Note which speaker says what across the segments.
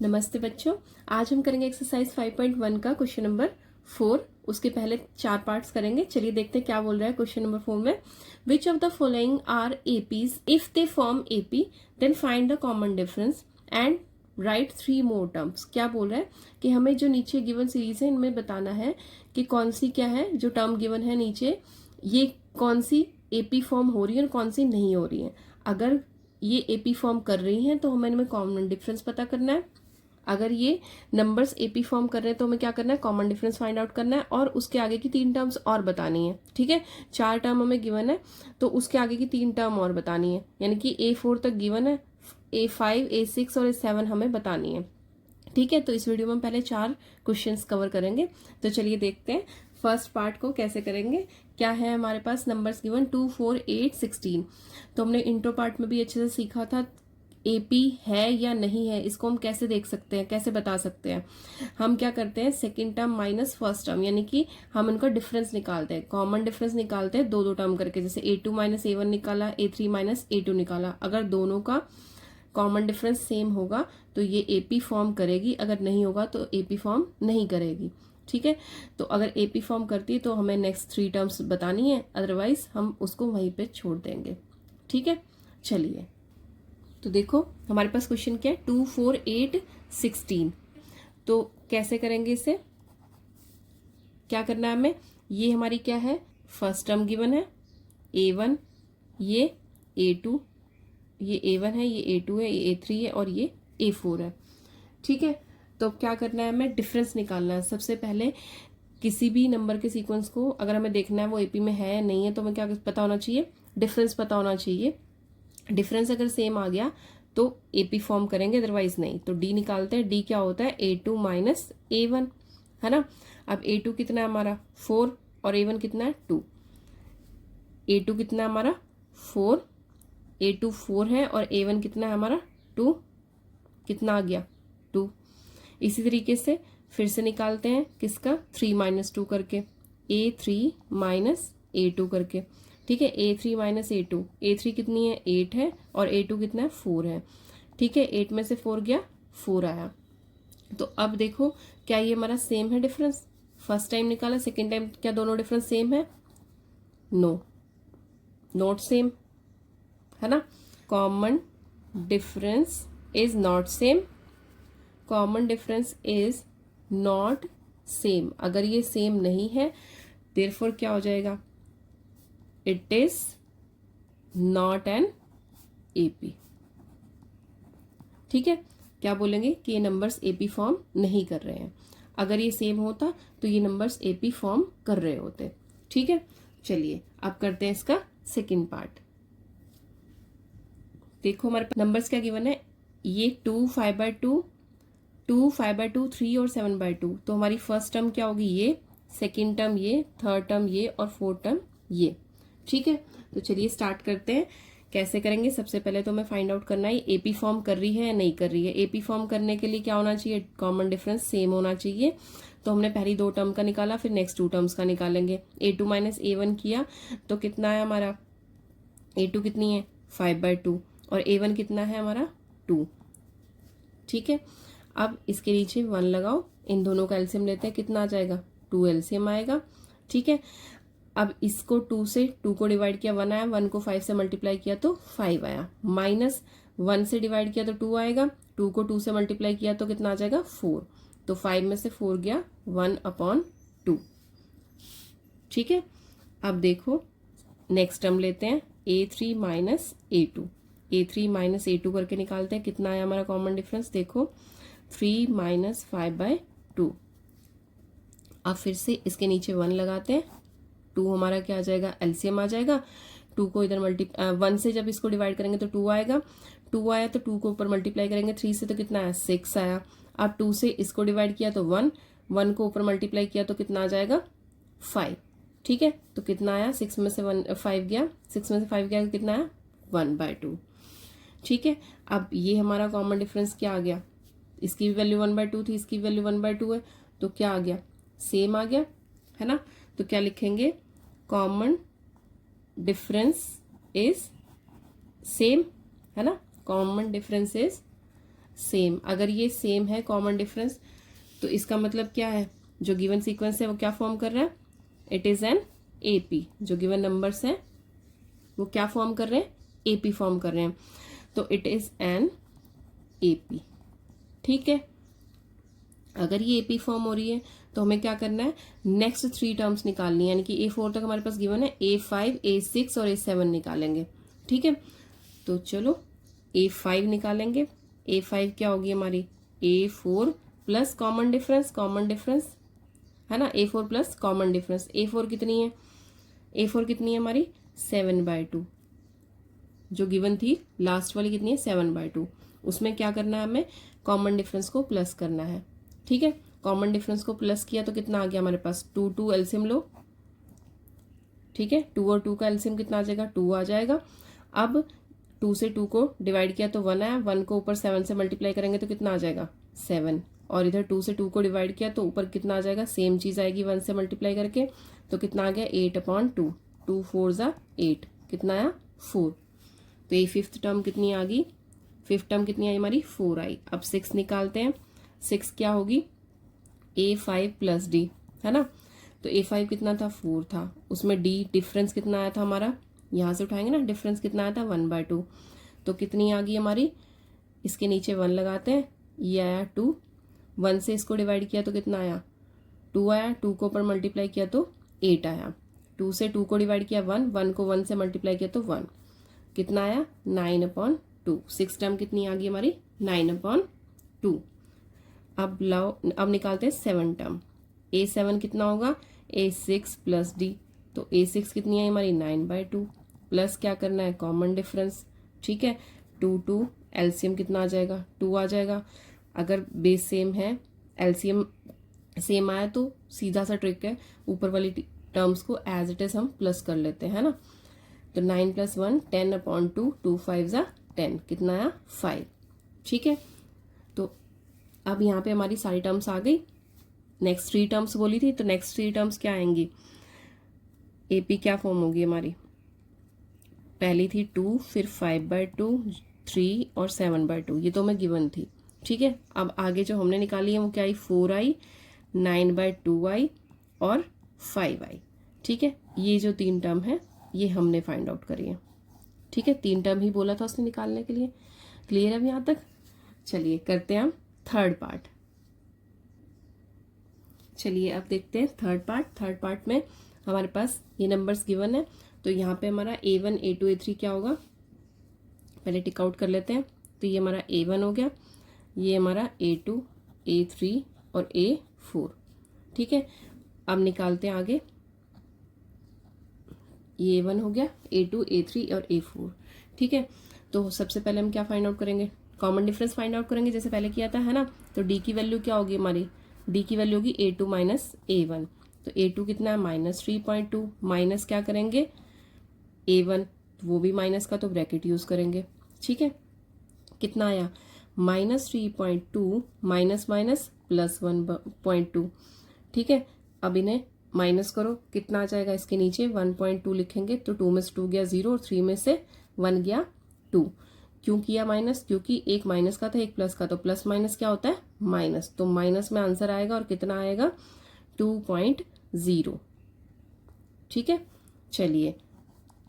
Speaker 1: नमस्ते बच्चों, आज हम करेंगे एक्सरसाइज 5.1 का क्वेश्चन नंबर 4। उसके पहले 4 पार्ट्स करेंगे। चलिए देखते हैं क्या बोल रहा है क्वेश्चन नंबर 4 में। Which of the following are APs, if they form AP then find the common difference and write 3 more terms. क्या बोल रहा है कि हमें जो नीचे गिवन सीरीज है इनमें बताना है कि कौन सी क्या है जो टर्म गिवन है नीचे, ये कौन सी एपी फॉर्म हो रही है और कौन सी नहीं हो रही है। अगर ये एपी फॉर्म कर रही हैं तो हमें इनमें कॉमन डिफरेंस पता करना है। अगर ये नंबर्स एपी फॉर्म कर रहे हैं तो हमें क्या करना है, कॉमन डिफरेंस फाइंड आउट करना है और उसके आगे की 3 टर्म्स और बतानी है। ठीक है, 4 टर्म हमें गिवन है तो उसके आगे की 3 टर्म और बतानी है, यानी कि A4 तक गिवन है, A5 A6 और A7 हमें बतानी है। ठीक है, तो इस वीडियो में हम पहले 4 क्वेश्चंस कवर करेंगे। तो चलिए देखते हैं फर्स्ट पार्ट को कैसे करेंगे। क्या है हमारे पास नंबर्स गिवन 2, 4, 8, 16। तो हमने इंट्रो पार्ट में भी अच्छे से सीखा था एपी है या नहीं है, इसको हम कैसे देख सकते हैं, कैसे बता सकते हैं। हम क्या करते हैं, second term minus first term, यानी कि हम उनका डिफरेंस निकालते हैं, कॉमन डिफरेंस निकालते हैं 2 टर्म करके। जैसे A2 माइनस A1 निकाला, A3 माइनस A2 निकाला। अगर दोनों का कॉमन डिफरेंस सेम होगा तो ये एपी फॉर्म करेगी, अगर नहीं होगा तो एपी फॉर्म नहीं करेगी। ठीक है, तो अगर एपी फॉर्म करती है तो हमें नेक्स्ट 3 टर्म्स बतानी है, अदरवाइज हम उसको वहीं पे छोड़ देंगे। ठीक है, चलिए तो देखो हमारे पास क्वेश्चन क्या है, 2, 4, 8, 16। तो कैसे करेंगे इसे, क्या करना है हमें, ये हमारी क्या है, फर्स्ट टर्म गिवन है A1, ये A2, ये A1 है, ये A2 है, ये A3 है और ये A4 है। ठीक है, तो क्या करना है, हमें डिफरेंस निकालना है। सबसे पहले किसी भी नंबर के सीक्वेंस को अगर हमें देखना है वो एपी में है या नहीं है तो हमें क्या पता होना चाहिए, डिफरेंस पता होना चाहिए। डिफरेंस अगर सेम आ गया तो एपी फॉर्म करेंगे, अदरवाइज नहीं। तो डी निकालते हैं। डी क्या होता है, A2 माइनस A1, है ना। अब A2 कितना है हमारा 4 और A1 कितना है 2। A2 कितना है हमारा 4, A2 4 है और A1 कितना है हमारा 2, कितना आ गया 2। इसी तरीके से फिर से निकालते हैं किसका, 3 माइनस 2 करके, A3 माइनस A2 करके। ठीक है, A3 माइनस A2, A3 कितनी है 8 है और A2 कितना है 4 है। ठीक है, 8 में से 4 गया 4 आया। तो अब देखो क्या ये हमारा सेम है डिफरेंस, फर्स्ट टाइम निकाला, सेकेंड टाइम क्या दोनों डिफरेंस सेम है, नो, नॉट सेम, है ना। Common difference is not same, common difference is not same. अगर ये सेम नहीं है देयरफॉर क्या हो जाएगा, it is not an AP. ठीक है, क्या बोलेंगे कि ये नंबर्स एपी फॉर्म नहीं कर रहे हैं। अगर ये सेम होता तो ये नंबर्स एपी फॉर्म कर रहे होते। ठीक है, चलिए अब करते हैं इसका सेकंड पार्ट। देखो हमारे नंबर्स क्या गिवन है, ये 2, 5/2, 2, 5/2, 3 और 7/2। तो हमारी फर्स्ट टर्म क्या होगी, ये, सेकेंड टर्म ये, थर्ड टर्म ये और फोर्थ टर्म ये। ठीक है, तो चलिए स्टार्ट करते हैं। कैसे करेंगे, सबसे पहले तो हमें फाइंड आउट करना है एपी फॉर्म कर रही है या नहीं कर रही है। एपी फॉर्म करने के लिए क्या होना चाहिए, कॉमन डिफरेंस सेम होना चाहिए। तो हमने पहली 2 टर्म का निकाला, फिर नेक्स्ट 2 टर्म्स का निकालेंगे। A2 माइनस A1 किया तो कितना है हमारा, A2 कितनी है 5/2 और A1 कितना है हमारा 2। ठीक है, अब इसके नीचे 1 लगाओ, इन दोनों का एलसीएम लेते हैं, कितना आ जाएगा 2 एलसीएम आएगा। ठीक है, अब इसको 2 से 2 को डिवाइड किया 1 आया, 1 को 5 से मल्टीप्लाई किया तो 5 आया, माइनस 1 से डिवाइड किया तो 2 आएगा, 2 को 2 से मल्टीप्लाई किया तो कितना आ जाएगा 4। तो 5 में से 4 गया 1/2। ठीक है, अब देखो नेक्स्ट टर्म लेते हैं A3 minus A2, A3 minus A2 करके निकालते हैं, कितना आया हमारा कॉमन डिफरेंस, देखो 3 माइनस 5/2। अब फिर से इसके नीचे 1 लगाते हैं, 2 हमारा क्या आ जाएगा, एलसीएम आ जाएगा। 2 को इधर 1 से जब इसको डिवाइड करेंगे तो 2 आएगा, 2 आया तो 2 को ऊपर मल्टीप्लाई करेंगे 3 से तो कितना आया 6 आया। अब 2 से इसको डिवाइड किया तो 1, 1 को ऊपर मल्टीप्लाई किया तो कितना आ जाएगा 5। ठीक है, तो कितना आया, 6 में से 5 गया, 6 में से 5 गया तो कितना आया 1/2। ठीक है, अब ये हमारा कॉमन डिफरेंस क्या आ गया, इसकी भी वैल्यू 1/2 थी, इसकी वैल्यू 1/2 है, तो क्या आ गया, सेम आ गया, है ना। तो क्या लिखेंगे, कॉमन डिफरेंस इज सेम, है ना, कॉमन डिफरेंस इज सेम। अगर ये सेम है कॉमन डिफरेंस तो इसका मतलब क्या है, जो गिवन सीक्वेंस है वो क्या फॉर्म कर रहा है, इट इज एन एपी। जो गिवन नंबर्स हैं वो क्या फॉर्म कर रहे हैं, एपी फॉर्म कर रहे हैं, तो इट इज एन एपी। ठीक है, अगर ये एपी फॉर्म हो रही है तो हमें क्या करना है, नेक्स्ट 3 टर्म्स निकालनी है, यानी कि A4 तक हमारे पास गिवन है, A5 A6 और A7 निकालेंगे। ठीक है, तो चलो A5 निकालेंगे। A5 क्या होगी हमारी, A4 प्लस कॉमन डिफरेंस है ना, A4 plus common difference. A4 कितनी है, A4 कितनी है हमारी 7/2, जो गिवन थी लास्ट वाली कितनी है 7/2। उसमें क्या करना है, हमें कॉमन डिफरेंस को प्लस करना है। ठीक है, कॉमन डिफरेंस को प्लस किया तो कितना आ गया हमारे पास, 2 एलसीएम लो। ठीक है, 2 और 2 का एलसीएम कितना आ जाएगा, 2 आ जाएगा। अब 2 से 2 को डिवाइड किया तो 1 आया, 1 को ऊपर 7 से मल्टीप्लाई करेंगे तो कितना आ जाएगा 7, और इधर 2 से 2 को डिवाइड किया तो ऊपर कितना आ जाएगा, सेम चीज आएगी 1 से मल्टीप्लाई करके, तो कितना आ गया 8/2, 2 4 ज़ा 8, कितना आया 4। तो ये फिफ्थ टर्म कितनी आ गई, फिफ्थ टर्म कितनी आई हमारी 4 आई। अब 6 निकालते हैं, 6 क्या होगी A5 प्लस D, है ना, तो A5 कितना था 4 था, उसमें D डिफरेंस कितना आया था हमारा, यहाँ से उठाएंगे ना, डिफरेंस कितना आया था 1/2, तो कितनी आ गई हमारी, इसके नीचे 1 लगाते हैं, ये आया 2, 1 से इसको डिवाइड किया तो कितना आया 2 आया, 2 को ऊपर मल्टीप्लाई किया तो 8 आया, 2 से 2 को डिवाइड किया 1, 1 को 1 से मल्टीप्लाई किया तो 1, कितना आया 9/2। 6 टर्म कितनी आ गई हमारी 9/2। अब लाओ, अब निकालते हैं 7 टर्म। A7 कितना होगा A6 प्लस D, तो A6 कितनी है हमारी 9/2, प्लस क्या करना है कॉमन डिफरेंस। ठीक है, 2 एलसीएम कितना आ जाएगा 2 आ जाएगा। अगर बेस सेम है, एलसीएम सेम आया तो सीधा सा ट्रिक है, ऊपर वाली टर्म्स को एज इट इज हम प्लस कर लेते हैं, है ना, तो 9 + 1 10/2, 2 5 ज़ा 10, कितना आया 5। ठीक है, तो अब यहाँ पे हमारी सारी टर्म्स आ गई। नेक्स्ट 3 टर्म्स बोली थी, तो नेक्स्ट 3 टर्म्स क्या आएंगी, एपी क्या फॉर्म होगी हमारी, पहली थी 2, फिर 5/2, 3 और 7/2, ये तो मैं गिवन थी। ठीक है, अब आगे जो हमने निकाली है वो क्या आई, 4 आई, 9/2 आई और 5 आई। ठीक है, ये जो 3 टर्म है ये हमने फाइंड आउट करी है। ठीक है, 3 टर्म ही बोला था उसने निकालने के लिए। क्लियर है अब यहाँ तक। चलिए करते हैं हम थर्ड पार्ट। चलिए अब देखते हैं थर्ड पार्ट। थर्ड पार्ट में हमारे पास ये नंबर्स गिवन है, तो यहाँ पे हमारा A1 A2 A3 क्या होगा, पहले टिक आउट कर लेते हैं। तो ये हमारा A1 हो गया, ये हमारा A2 A3 और A4। ठीक है, अब निकालते हैं आगे, ये A1 हो गया, A2 A3 और A4। ठीक है, तो सबसे पहले हम क्या फाइंड आउट करेंगे, कॉमन डिफरेंस फाइंड आउट करेंगे जैसे पहले किया था, है ना। तो D की वैल्यू क्या होगी हमारी, D की वैल्यू होगी A2 माइनस A1। तो A2 कितना है -3.2, माइनस क्या करेंगे A1, वो भी माइनस का, तो ब्रैकेट यूज करेंगे। ठीक है, कितना आया -3.2 माइनस माइनस +1.2। ठीक है, अब इन्हें माइनस करो, कितना आ जाएगा इसके नीचे 1.2 लिखेंगे, तो 2 में से 2 गया 0 और 3 में से 1 गया 2। क्यों किया माइनस, क्योंकि एक माइनस का था एक प्लस का, तो प्लस माइनस क्या होता है माइनस, तो माइनस में आंसर आएगा और कितना आएगा 2.0। ठीक है, चलिए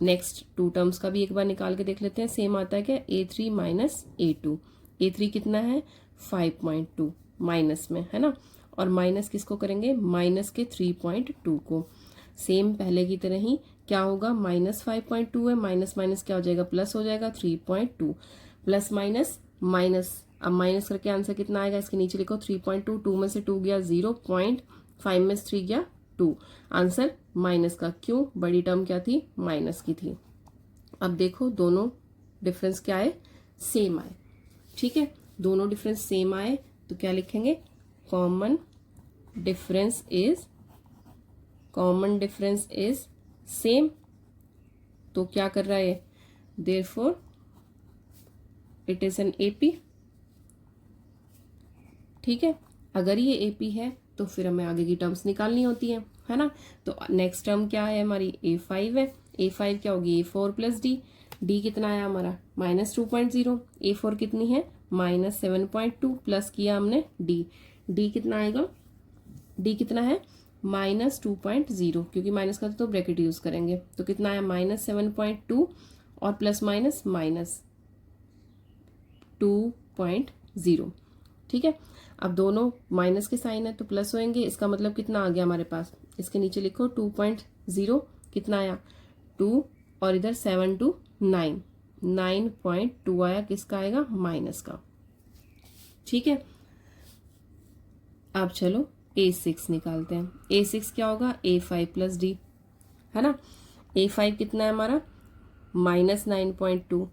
Speaker 1: नेक्स्ट 2 टर्म्स का भी एक बार निकाल के देख लेते हैं, सेम आता है क्या, A3 माइनस A2। A3 कितना है 5.2 माइनस में, है ना, और माइनस किसको करेंगे, माइनस के 3.2 को। सेम पहले की तरह ही क्या होगा, -5.2 है, माइनस माइनस क्या हो जाएगा प्लस हो जाएगा 3.2, प्लस माइनस माइनस, अब माइनस करके आंसर कितना आएगा, इसके नीचे लिखो 3.2, 2 में से 2 गया 0, 0.5 में से 3 गया 2, आंसर माइनस का। क्यों, बड़ी टर्म क्या थी माइनस की थी। अब देखो दोनों डिफरेंस क्या आए, सेम आए। ठीक है, दोनों डिफरेंस सेम आए तो क्या लिखेंगे, कॉमन डिफरेंस इज सेम। तो क्या कर रहा है, therefore it is an AP. ठीक है, अगर ये एपी है तो फिर हमें आगे की टर्म्स निकालनी होती है ना। तो नेक्स्ट टर्म क्या है हमारी, A5 है, A5 क्या होगी A4 प्लस D, D कितना आया हमारा -2.0, A4 कितनी है -7.2 प्लस किया हमने डी, डी कितना आएगा, डी कितना है -2.0, क्योंकि माइनस का तो ब्रैकेट यूज करेंगे, तो कितना आया -7.2 और प्लस माइनस -2.0। ठीक है, अब दोनों माइनस के साइन है तो प्लस होंगे, इसका मतलब कितना आ गया हमारे पास, इसके नीचे लिखो 2.0 कितना आया 2 और इधर 7 to 9, 9.2 आया, किसका आएगा माइनस का। ठीक है, अब चलो A6 निकालते हैं। A6 क्या होगा A5 प्लस डी, है ना। A5 कितना है हमारा -9.2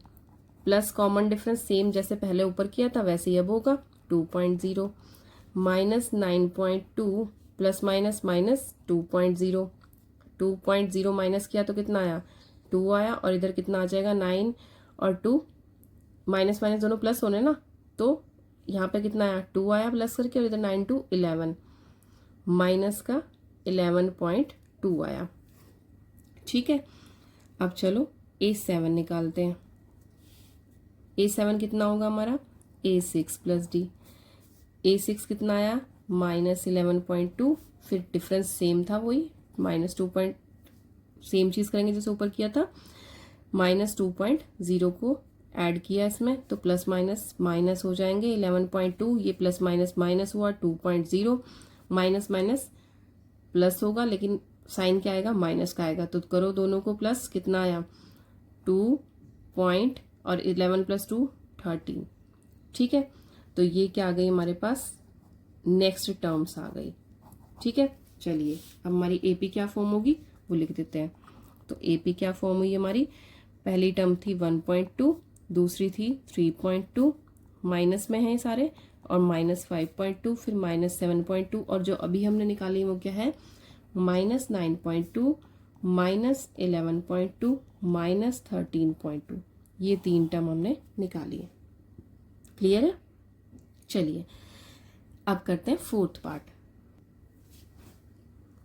Speaker 1: प्लस कॉमन डिफरेंस सेम जैसे पहले ऊपर किया था वैसे ही अब होगा 2.0 -9.2 प्लस माइनस -2.0, 2.0 माइनस किया तो कितना आया 2 आया, और इधर कितना आ जाएगा 9 और 2 माइनस माइनस दोनों प्लस होने ना, तो यहाँ पे कितना आया 2 आया प्लस करके, और इधर 9 to 11 माइनस का 11.2 आया। ठीक है, अब चलो A7 निकालते हैं। A7 कितना होगा हमारा A6 प्लस डी, A6 कितना आया -11.2, फिर डिफरेंस सेम था वही -2. सेम चीज करेंगे जैसे ऊपर किया था, -2.0 को ऐड किया इसमें तो प्लस माइनस माइनस हो जाएंगे 11.2, ये प्लस माइनस माइनस हुआ 2.0, माइनस माइनस प्लस होगा लेकिन साइन क्या आएगा माइनस का आएगा, तो करो दोनों को प्लस, कितना आया 2 और 11 + 2 13। ठीक है, तो ये क्या आ गई हमारे पास नेक्स्ट टर्म्स आ गई। ठीक है, चलिए अब हमारी AP क्या फॉर्म होगी वो लिख देते हैं। तो AP क्या फॉर्म हुई हमारी, पहली टर्म थी 1.2, दूसरी थी 3.2, माइनस में है सारे, और -5.2, फिर -7.2, और जो अभी हमने निकाली वो क्या है -9.2, -11.2, -13.2, ये 3 टर्म हमने निकाली है। क्लियर है, चलिए अब करते हैं फोर्थ पार्ट।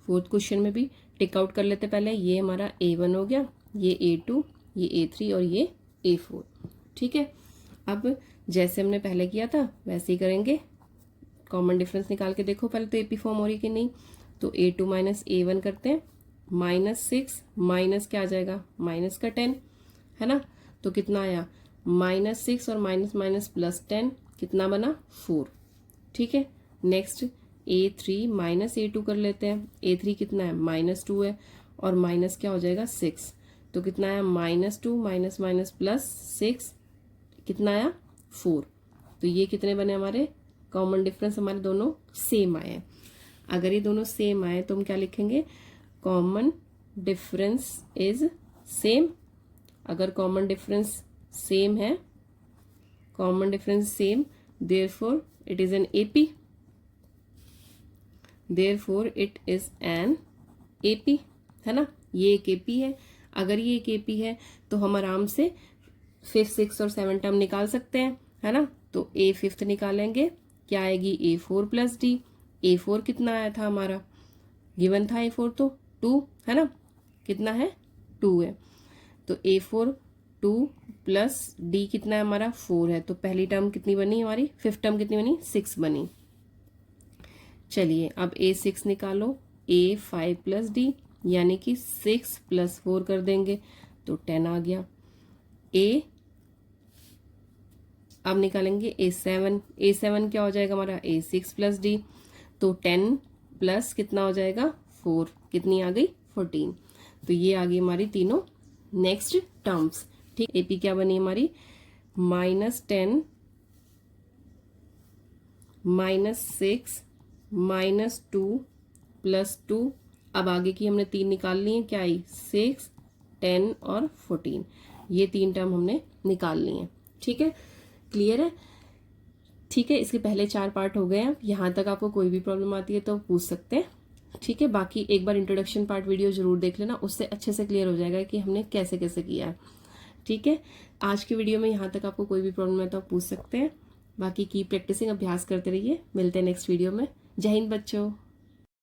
Speaker 1: फोर्थ क्वेश्चन में भी टिक आउट कर लेते पहले, ये हमारा A1 हो गया, ये A2, ये A3 और ये A4। ठीक है, अब जैसे हमने पहले किया था वैसे ही करेंगे, कॉमन डिफरेंस निकाल के देखो पहले तो AP फॉर्म हो रही कि नहीं, तो A2 - A1 करते हैं, -6 माइनस क्या आ जाएगा माइनस का 10, है ना, तो कितना आया -6 और माइनस माइनस +10, कितना बना 4। ठीक है, नेक्स्ट A3 - A2 कर लेते हैं, A3 कितना है -2 है, और माइनस क्या हो जाएगा 6, तो कितना आया -2 माइनस माइनस +6, कितना आया 4। तो ये कितने बने हमारे कॉमन डिफरेंस, हमारे दोनों सेम आए हैं। अगर ये दोनों सेम आए तो हम क्या लिखेंगे, कॉमन डिफरेंस इज सेम। अगर कॉमन डिफरेंस सेम है, common difference same, therefore it is an AP, therefore it is an AP, है ना, ये एक AP है। अगर ये एक AP है तो हम आराम से 5th 6th और 7th टर्म निकाल सकते हैं, है ना, तो A5 निकालेंगे, क्या आएगी A4 प्लस डी, A4 कितना आया था हमारा गिवन था A4 तो 2, है ना, कितना है 2 है, तो A4 2 प्लस डी कितना है हमारा 4 है, तो पहली टर्म कितनी बनी हमारी, 5th टर्म कितनी बनी 6 बनी। चलिए अब A6 निकालो, A5 प्लस डी यानी कि 6 + 4 कर देंगे तो 10 आ गया। अब निकालेंगे A7, A7 क्या हो जाएगा हमारा A6 प्लस डी, तो 10 प्लस कितना हो जाएगा 4, कितनी आ गई 14। तो ये आ गई हमारी तीनों नेक्स्ट टर्म्स। ठीक, AP क्या बनी हमारी -10 -6 -2 +2। अब आगे की हमने 3 निकाल ली है, क्या आई 6 10 और 14, ये 3 टर्म हमने निकाल ली हैं। ठीक है, क्लियर है। ठीक है, इसके पहले 4 पार्ट हो गए हैं। यहाँ तक आपको कोई भी प्रॉब्लम आती है तो पूछ सकते हैं। ठीक है, बाकी एक बार इंट्रोडक्शन पार्ट वीडियो जरूर देख लेना, उससे अच्छे से क्लियर हो जाएगा कि हमने कैसे कैसे किया है। ठीक है, आज की वीडियो में यहाँ तक आपको कोई भी प्रॉब्लम है तो आप पूछ सकते हैं। बाकी की प्रैक्टिसिंग, अभ्यास करते रहिए। मिलते हैं नेक्स्ट वीडियो में। जय हिंद बच्चों।